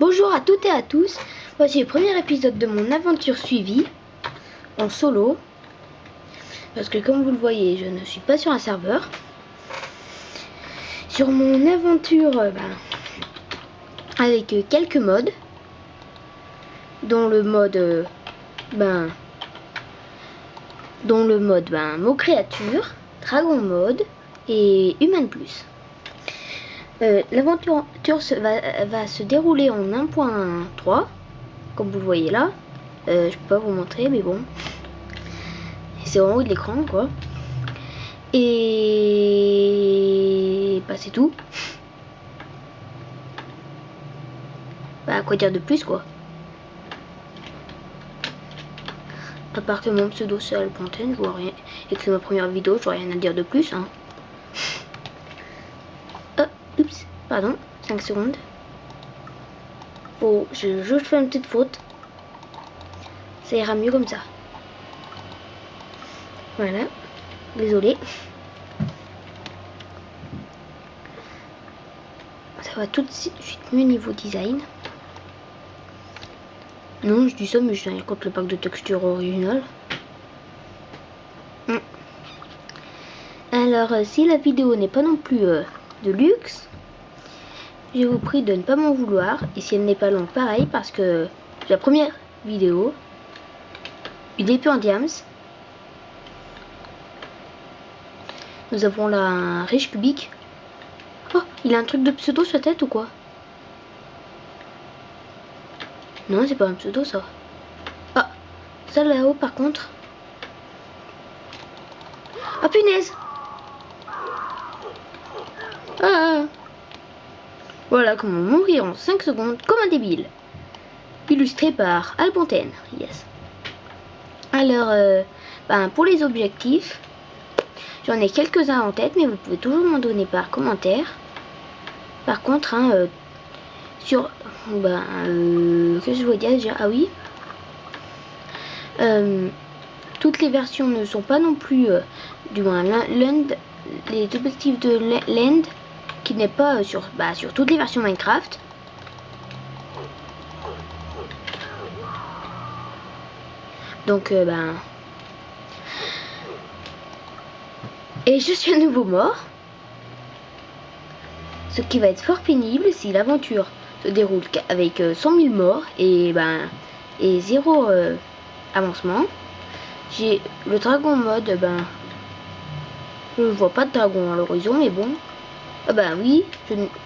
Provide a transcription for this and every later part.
Bonjour à toutes et à tous, voici le premier épisode de mon aventure suivie en solo. Parce que comme vous le voyez, je ne suis pas sur un serveur. Sur mon aventure avec quelques modes, dont le mode mot créature, dragon mode et human plus. L'aventure va se dérouler en 1.3, comme vous le voyez là. Je peux pas vous montrer, mais bon, c'est en haut de l'écran quoi. Et bah c'est tout. Bah quoi dire de plus quoi. À part que mon pseudo c'est Alpontaine, je vois rien, et que c'est ma première vidéo, j'aurais rien à dire de plus hein. Oups, pardon, 5 secondes. Oh, je fais une petite faute. Ça ira mieux comme ça. Voilà, désolé. Ça va tout de suite mieux niveau design. Non, je dis ça, mais je n'ai rien contre le pack de texture original. Alors, si la vidéo n'est pas non plus de luxe, je vous prie de ne pas m'en vouloir. Et si elle n'est pas longue, pareil, parce que la première vidéo, une épée en diams. Nous avons là un riche cubique. Oh, il a un truc de pseudo sur la tête ou quoi? Non, c'est pas un pseudo ça. Ah, ça là-haut par contre. Ah punaise! Ah. Voilà comment mourir en 5 secondes comme un débile. Illustré par Alpontaine. Yes. Alors, pour les objectifs, j'en ai quelques-uns en tête, mais vous pouvez toujours m'en donner par commentaire. Par contre, sur... qu'est-ce que je voulais dire déjà? Ah oui. Toutes les versions ne sont pas non plus... du moins, les objectifs de l'end qui n'est pas sur toutes les versions Minecraft. Donc, et je suis à nouveau mort. Ce qui va être fort pénible si l'aventure se déroule avec 100 000 morts et 0 avancement. J'ai le dragon mode, je ne vois pas de dragon à l'horizon, mais bon. Ah bah oui,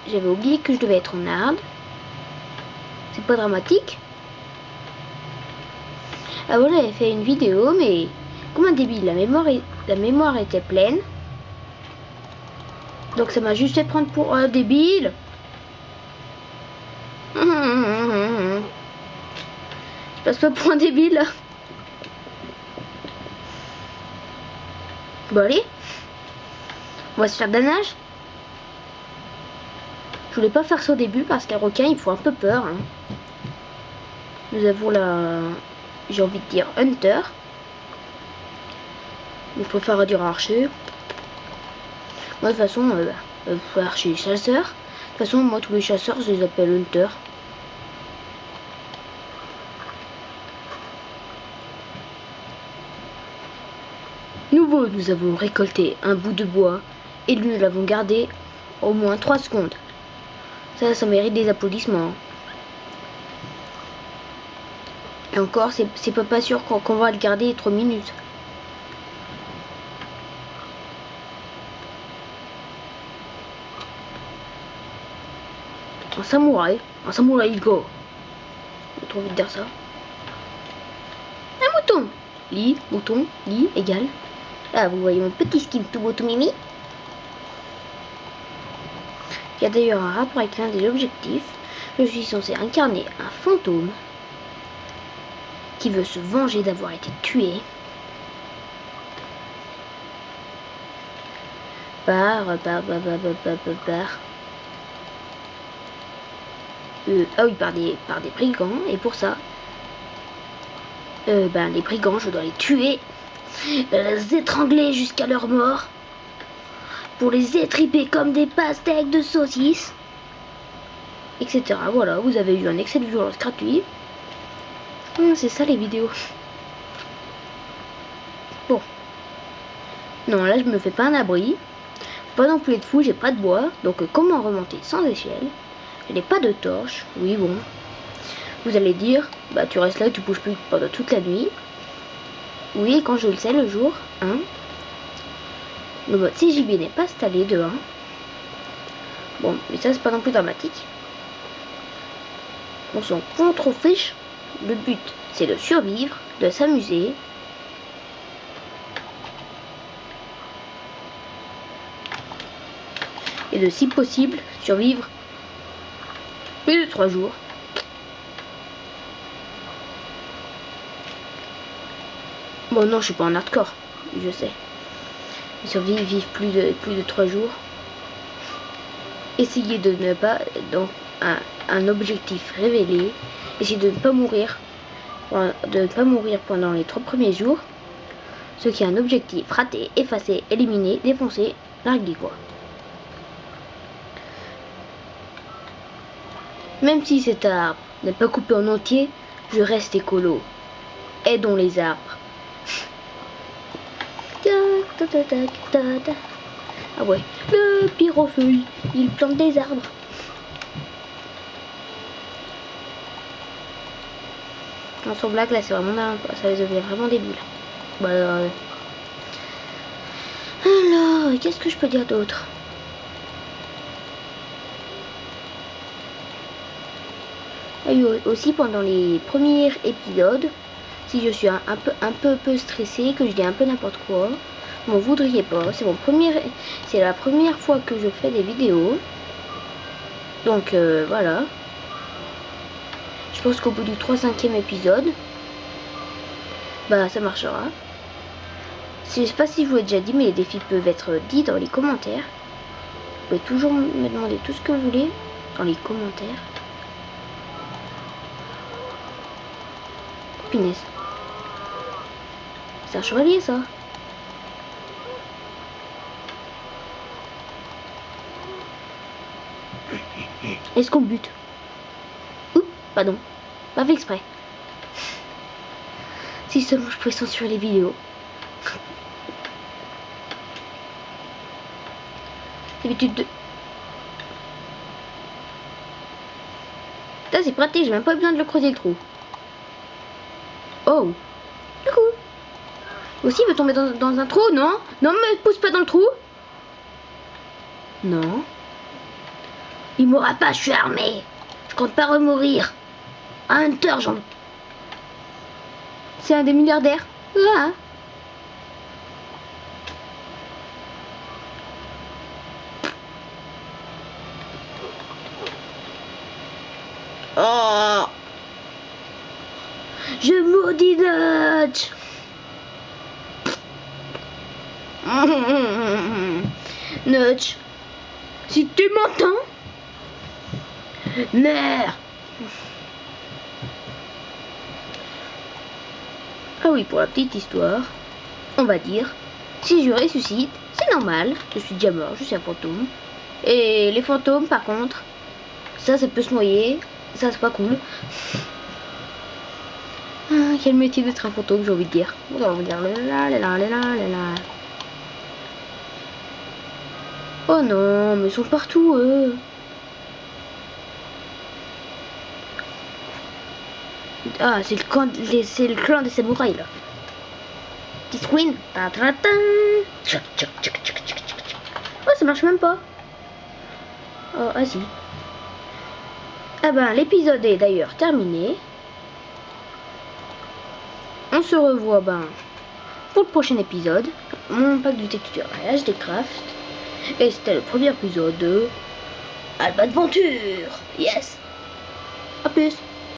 j'avais oublié que je devais être en hard. C'est pas dramatique. Ah bon, j'avais fait une vidéo, mais comme un débile, la mémoire était pleine. Donc ça m'a juste fait prendre pour un débile. Je passe pas pour un débile. Bon allez, on va se faire de la nage. Je voulais pas faire ça au début parce qu'un requin il faut un peu peur hein. Nous avons la, j'ai envie de dire hunter. Je préfère dire archer. Moi de toute façon, archer chasseur. De toute façon moi tous les chasseurs je les appelle hunter. Nous avons récolté un bout de bois et nous l'avons gardé au moins 3 secondes. Ça mérite des applaudissements. Et encore, c'est pas sûr qu'on va le garder 3 minutes. Un samouraï go. J'ai trop envie de dire ça. Un mouton. Mouton, égal. Là, vous voyez mon petit skin tout beau, tout mimi. Il y a d'ailleurs un rapport avec l'un des objectifs. Je suis censé incarner un fantôme qui veut se venger d'avoir été tué par des brigands. Et pour ça, les brigands, je dois les tuer, les étrangler jusqu'à leur mort, pour les étriper comme des pastèques de saucisses. etc. Voilà, vous avez eu un excès de violence gratuit. C'est ça les vidéos. Bon. Non, là je me fais pas un abri. Pas non plus être fou, j'ai pas de bois. Donc comment remonter sans échelle? Je n'ai pas de torche. Oui, bon. Vous allez dire, bah tu restes là, tu bouges plus pendant toute la nuit. Oui, quand je le sais le jour, hein. Le mode CJB n'est pas installé de 1. Bon, mais ça c'est pas non plus dramatique. On s'en contre-fiche. Le but c'est de survivre, de s'amuser. Et de si possible survivre plus de 3 jours. Bon non, je suis pas en hardcore, je sais. Vivre plus de 3 jours. Essayez de ne pas, donc un objectif révélé. Essayez de ne pas mourir, pendant les 3 premiers jours. Ce qui est un objectif raté, effacé, éliminé, défoncé, largué quoi. Même si cet arbre n'est pas coupé en entier, je reste écolo. Aidons les arbres. Ah ouais, le pyrofeuille, il plante des arbres. Non, sans blague, là c'est vraiment, ça devient vraiment débile. Bah, alors, qu'est-ce que je peux dire d'autre? Et aussi pendant les premiers épisodes, si je suis un peu stressé, que je dis un peu n'importe quoi, m'en voudriez pas. C'est la première fois que je fais des vidéos. Donc voilà. Je pense qu'au bout du 3/5e épisode, bah ça marchera. Je sais pas si je vous l'ai déjà dit, mais les défis peuvent être dits dans les commentaires. Vous pouvez toujours me demander tout ce que vous voulez dans les commentaires. Punaise. C'est un chevalier ça. Est-ce qu'on bute? Oups, pardon. Pas fait exprès. Si seulement je pouvais censurer les vidéos. D'habitude de... Ça c'est pratique, j'ai même pas besoin de le creuser le trou. Oh. Coucou. Aussi il veut tomber dans un trou, non? Non, me pousse pas dans le trou. Non. Il mourra pas, je suis armé. Je compte pas remourir. Un hunter, j'en... C'est un des milliardaires. Ah. Oh. Je maudis Dutch. Notch, si tu m'entends, meurs. Ah oui, pour la petite histoire, on va dire, si je ressuscite, c'est normal, je suis déjà mort, je suis un fantôme. Et les fantômes, par contre, ça peut se noyer, ça c'est pas cool. Ah, quel métier d'être un fantôme, j'ai envie de dire. On va dire oh non, mais ils sont partout, eux. Ah, c'est le clan des samouraïs, là. Petit Queen. Oh, ça marche même pas. Oh, ah si. Ah ben, l'épisode est d'ailleurs terminé. On se revoit, pour le prochain épisode. Mon pack de texture à HD Craft. Et c'était le premier épisode de Alba Adventure. Yes. A plus.